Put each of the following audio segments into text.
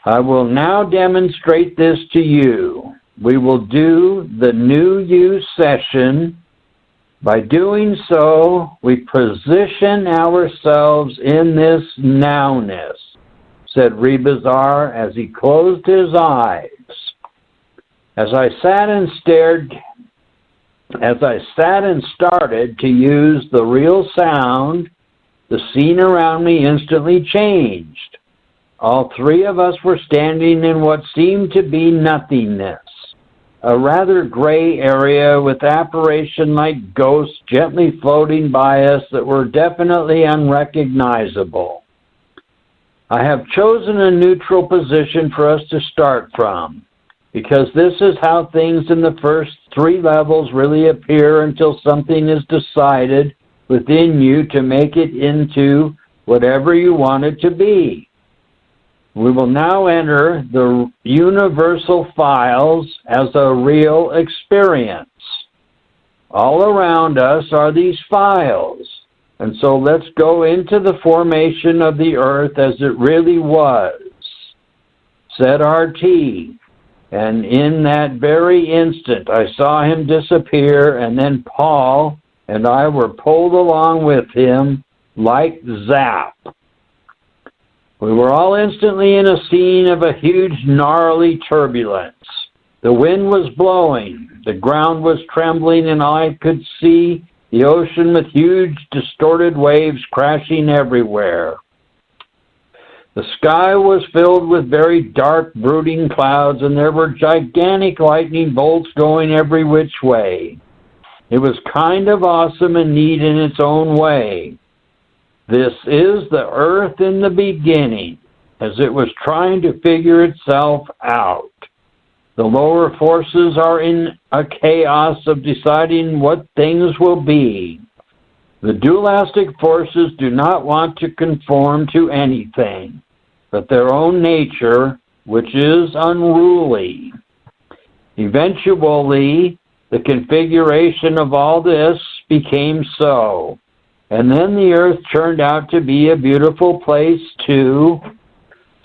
I will now demonstrate this to you. We will do the new you session. By doing so, we position ourselves in this nowness, said Rebazar as he closed his eyes. As I sat and started to use the real sound, the scene around me instantly changed. All three of us were standing in what seemed to be nothingness, a rather gray area with apparition like ghosts gently floating by us that were definitely unrecognizable. I have chosen a neutral position for us to start from, because this is how things in the first three levels really appear until something is decided within you to make it into whatever you want it to be. We will now enter the universal files as a real experience. All around us are these files, and so let's go into the formation of the earth as it really was, said RT. And in that very instant, I saw him disappear, and then Paul and I were pulled along with him like zap. We were all instantly in a scene of a huge, gnarly turbulence. The wind was blowing, the ground was trembling, and I could see the ocean with huge, distorted waves crashing everywhere. The sky was filled with very dark, brooding clouds, and there were gigantic lightning bolts going every which way. It was kind of awesome and neat in its own way. This is the earth in the beginning, as it was trying to figure itself out. The lower forces are in a chaos of deciding what things will be. The dualistic forces do not want to conform to anything but their own nature, which is unruly. Eventually, the configuration of all this became so, and then the earth turned out to be a beautiful place to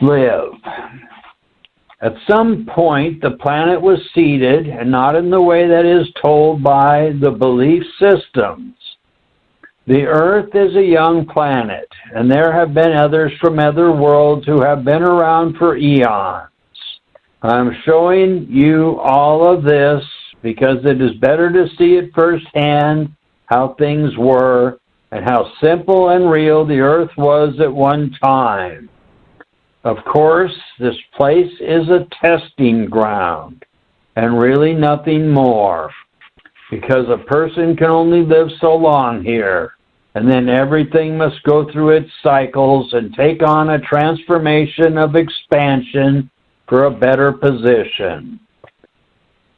live. At some point, the planet was seeded, and not in the way that is told by the belief systems. The Earth is a young planet, and there have been others from other worlds who have been around for eons. I'm showing you all of this because it is better to see it firsthand how things were and how simple and real the Earth was at one time. Of course, this place is a testing ground, and really nothing more, because a person can only live so long here, and then everything must go through its cycles and take on a transformation of expansion for a better position.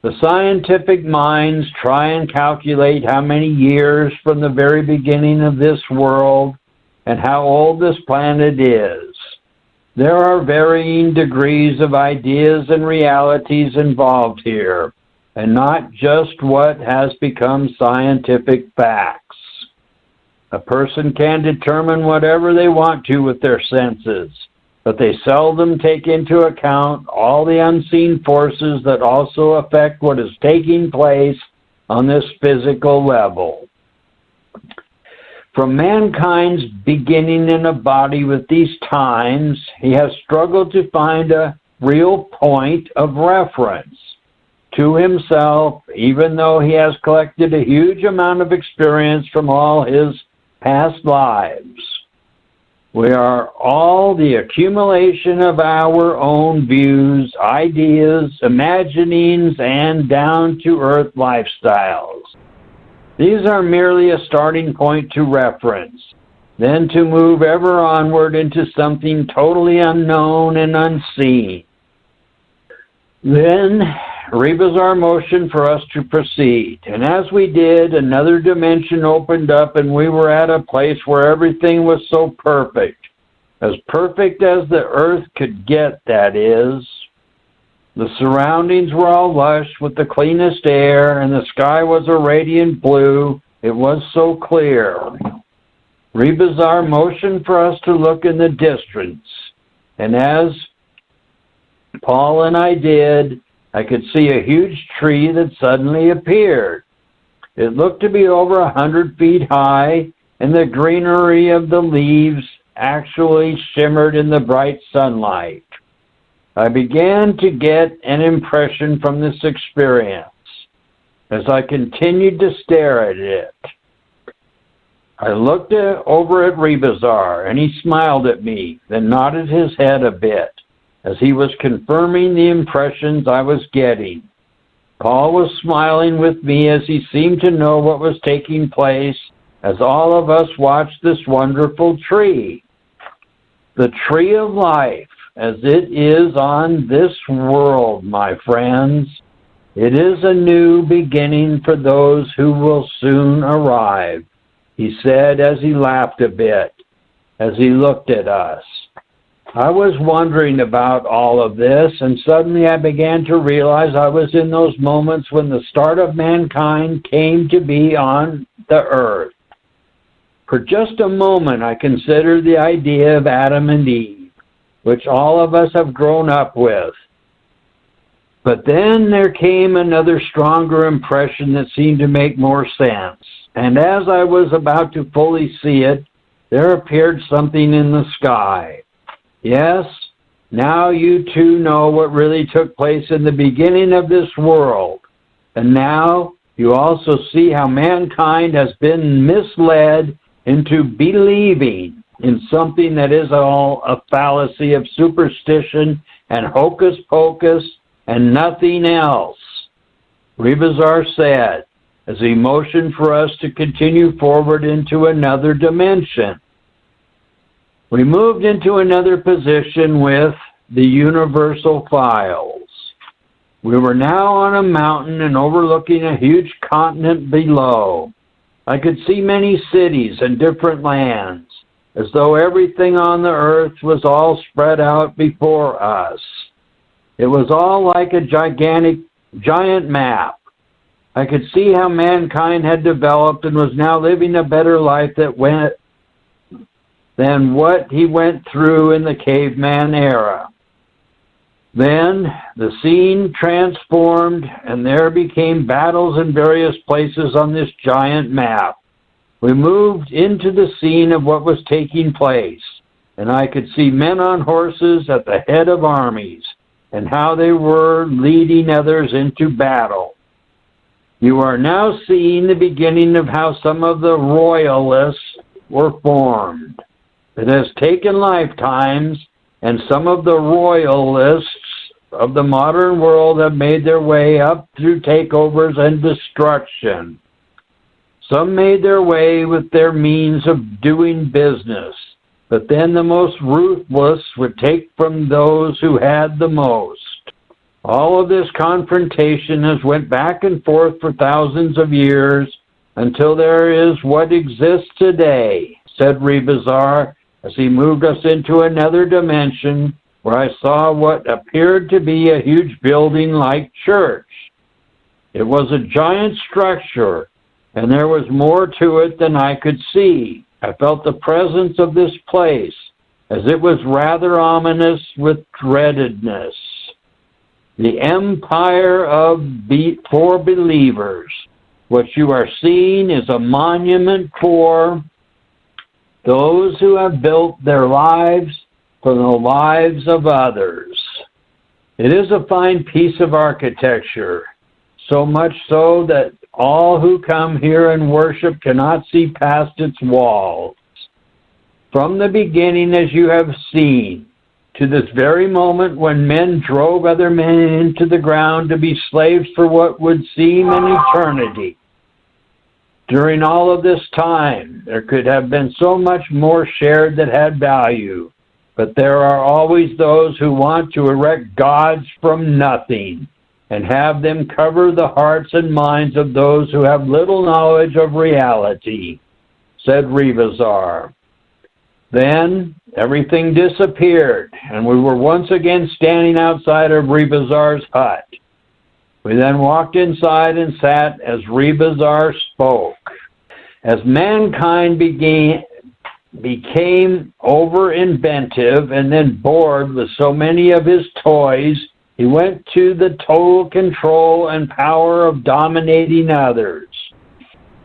The scientific minds try and calculate how many years from the very beginning of this world and how old this planet is. There are varying degrees of ideas and realities involved here, and not just what has become scientific facts. A person can determine whatever they want to with their senses, but they seldom take into account all the unseen forces that also affect what is taking place on this physical level. From mankind's beginning in a body with these times, he has struggled to find a real point of reference to himself, even though he has collected a huge amount of experience from all his past lives. We are all the accumulation of our own views, ideas, imaginings, and down-to-earth lifestyles. These are merely a starting point to reference, then to move ever onward into something totally unknown and unseen. Then Rebazar motioned for us to proceed, and as we did, another dimension opened up, and we were at a place where everything was so perfect as the earth could get, that is. The surroundings were all lush with the cleanest air, and the sky was a radiant blue. It was so clear. Rebazar motioned for us to look in the distance, and as Paul and I did, I could see a huge tree that suddenly appeared. It looked to be over 100 feet high, and the greenery of the leaves actually shimmered in the bright sunlight. I began to get an impression from this experience as I continued to stare at it. I looked over at Rebazar, and he smiled at me, then nodded his head a bit as he was confirming the impressions I was getting. Paul was smiling with me as he seemed to know what was taking place as all of us watched this wonderful tree. The tree of life, as it is on this world, my friends. It is a new beginning for those who will soon arrive, he said as he laughed a bit, as he looked at us. I was wondering about all of this, and suddenly I began to realize I was in those moments when the start of mankind came to be on the earth. For just a moment, I considered the idea of Adam and Eve, which all of us have grown up with. But then there came another stronger impression that seemed to make more sense. And as I was about to fully see it, there appeared something in the sky. Yes, now you too know what really took place in the beginning of this world. And now you also see how mankind has been misled into believing in something that is all a fallacy of superstition and hocus pocus and nothing else. Rebazar said, as he motioned for us to continue forward into another dimension. We moved into another position with the universal files. We were now on a mountain and overlooking a huge continent below. I could see many cities and different lands, as though everything on the earth was all spread out before us. It was all like a giant map. I could see how mankind had developed and was now living a better life than what he went through in the caveman era. Then the scene transformed, and there became battles in various places on this giant map. We moved into the scene of what was taking place, and I could see men on horses at the head of armies, and how they were leading others into battle. You are now seeing the beginning of how some of the royalists were formed. It has taken lifetimes, and some of the royalists of the modern world have made their way up through takeovers and destruction. Some made their way with their means of doing business, but then the most ruthless would take from those who had the most. All of this confrontation has went back and forth for thousands of years until there is what exists today, said Rebazar, as he moved us into another dimension where I saw what appeared to be a huge building-like church. It was a giant structure, and there was more to it than I could see. I felt the presence of this place, as it was rather ominous with dreadedness. The empire for believers. What you are seeing is a monument for those who have built their lives for the lives of others. It is a fine piece of architecture, so much so that all who come here and worship cannot see past its walls. From the beginning, as you have seen, to this very moment when men drove other men into the ground to be slaves for what would seem an eternity. During all of this time, there could have been so much more shared that had value, but there are always those who want to erect gods from nothing and have them cover the hearts and minds of those who have little knowledge of reality, said Rebazar. Then everything disappeared, and we were once again standing outside of Rebazar's hut. We then walked inside and sat as Rebazar spoke. As mankind began became over-inventive and then bored with so many of his toys, he went to the total control and power of dominating others.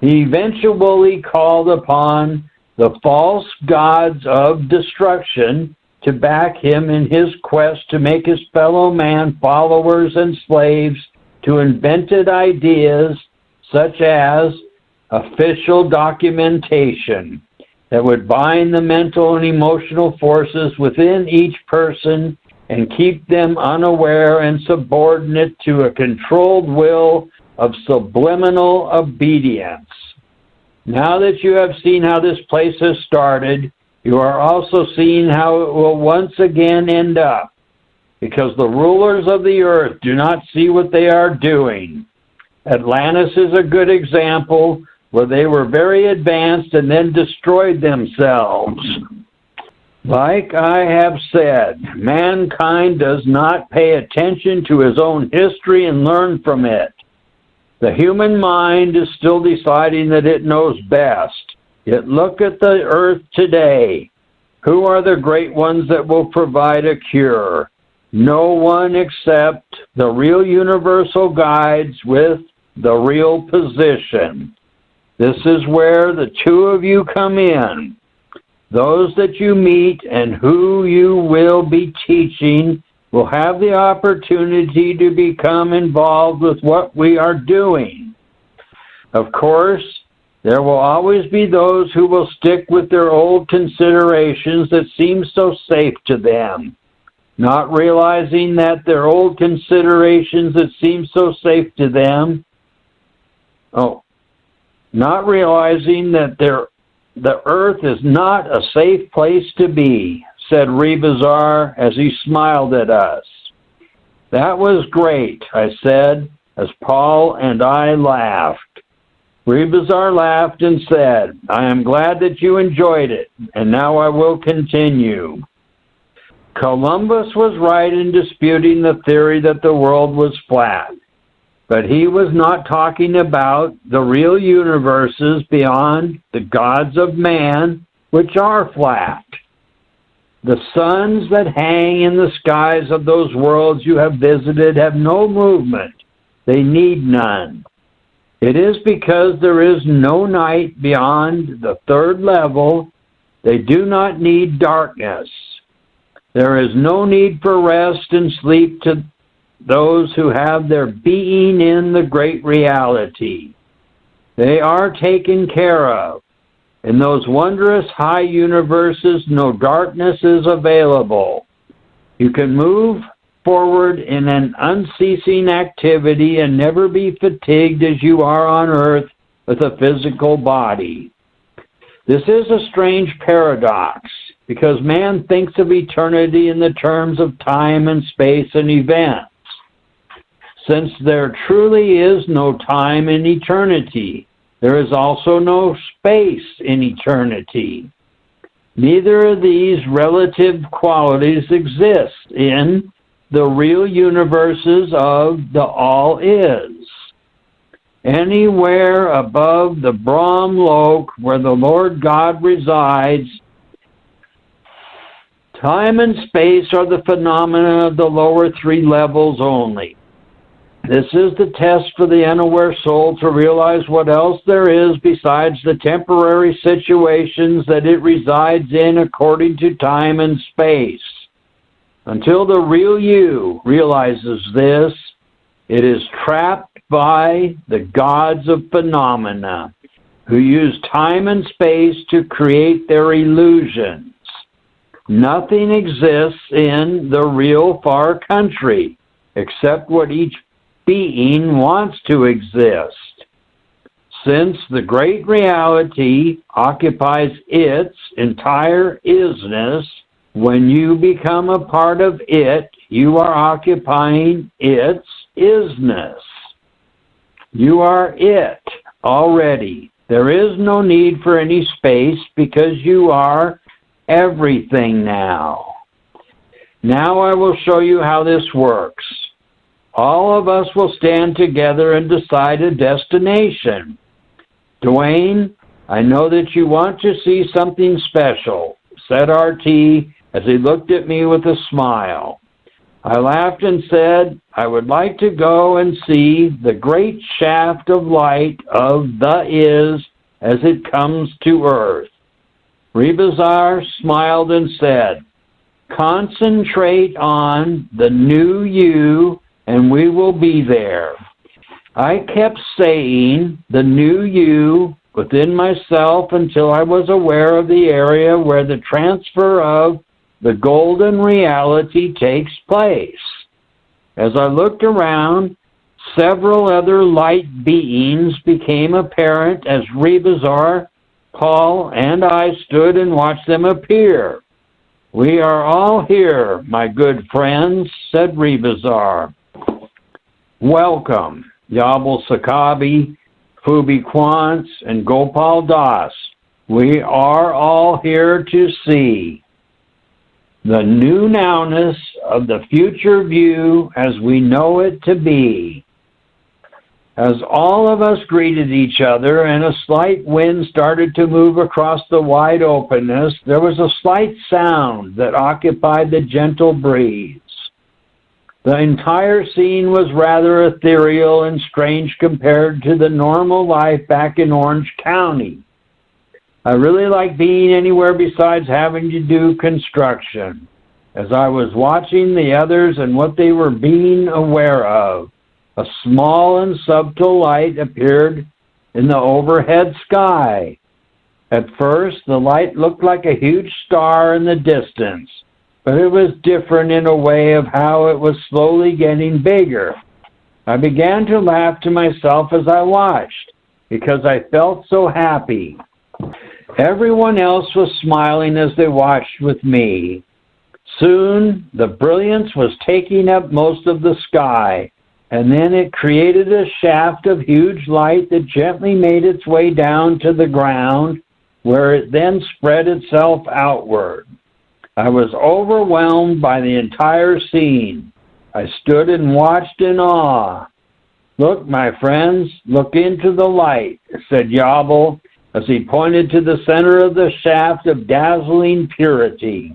He eventually called upon the false gods of destruction to back him in his quest to make his fellow man followers and slaves to invented ideas such as official documentation that would bind the mental and emotional forces within each person and keep them unaware and subordinate to a controlled will of subliminal obedience. Now that you have seen how this place has started, you are also seeing how it will once again end up, because the rulers of the earth do not see what they are doing. Atlantis is a good example where they were very advanced and then destroyed themselves. Like I have said, mankind does not pay attention to his own history and learn from it. The human mind is still deciding that it knows best. Yet look at the earth today. Who are the great ones that will provide a cure? No one except the real universal guides with the real position. This is where the two of you come in. Those that you meet and who you will be teaching will have the opportunity to become involved with what we are doing. Of course, there will always be those who will stick with their old considerations that seem so safe to them, not realizing that their old considerations that seem so safe to them, not realizing that the earth is not a safe place to be, said Rebazar as he smiled at us. That was great, I said, as Paul and I laughed. Rebazar laughed and said, I am glad that you enjoyed it, and now I will continue. Columbus was right in disputing the theory that the world was flat, but he was not talking about the real universes beyond the gods of man, which are flat. The suns that hang in the skies of those worlds you have visited have no movement. They need none. It is because there is no night beyond the third level. They do not need darkness. There is no need for rest and sleep to those who have their being in the great reality. They are taken care of. In those wondrous high universes, no darkness is available. You can move forward in an unceasing activity and never be fatigued as you are on earth with a physical body. This is a strange paradox, because man thinks of eternity in the terms of time and space and events. Since there truly is no time in eternity, there is also no space in eternity. Neither of these relative qualities exist in the real universes of the all-is. Anywhere above the Brahmlok where the Lord God resides, time and space are the phenomena of the lower three levels only. This is the test for the unaware soul to realize what else there is besides the temporary situations that it resides in according to time and space. Until the real you realizes this, it is trapped by the gods of phenomena, who use time and space to create their illusions. Nothing exists in the real far country, except what each being wants to exist. Since the great reality occupies its entire isness, when you become a part of it, you are occupying its isness. You are it already. There is no need for any space because you are everything now. Now I will show you how this works. All of us will stand together and decide a destination. Dwayne, I know that you want to see something special, said RT as he looked at me with a smile. I laughed and said, I would like to go and see the great shaft of light of the is as it comes to Earth. Rebazar smiled and said, concentrate on the new you and we will be there. I kept saying the new you within myself until I was aware of the area where the transfer of the golden reality takes place. As I looked around, several other light beings became apparent as Rebazar, Paul, and I stood and watched them appear. We are all here, my good friends, said Rebazar. Welcome, Yabal Sakabi, Fubi Quants, and Gopal Das. We are all here to see the new nowness of the future view as we know it to be. As all of us greeted each other and a slight wind started to move across the wide openness, there was a slight sound that occupied the gentle breeze. The entire scene was rather ethereal and strange compared to the normal life back in Orange County. I really like being anywhere besides having to do construction. As I was watching the others and what they were being aware of, a small and subtle light appeared in the overhead sky. At first, the light looked like a huge star in the distance, but it was different in a way of how it was slowly getting bigger. I began to laugh to myself as I watched, because I felt so happy. Everyone else was smiling as they watched with me. Soon, the brilliance was taking up most of the sky, and then it created a shaft of huge light that gently made its way down to the ground, where it then spread itself outward. I was overwhelmed by the entire scene. I stood and watched in awe. Look, my friends, look into the light, said Yabal, as he pointed to the center of the shaft of dazzling purity.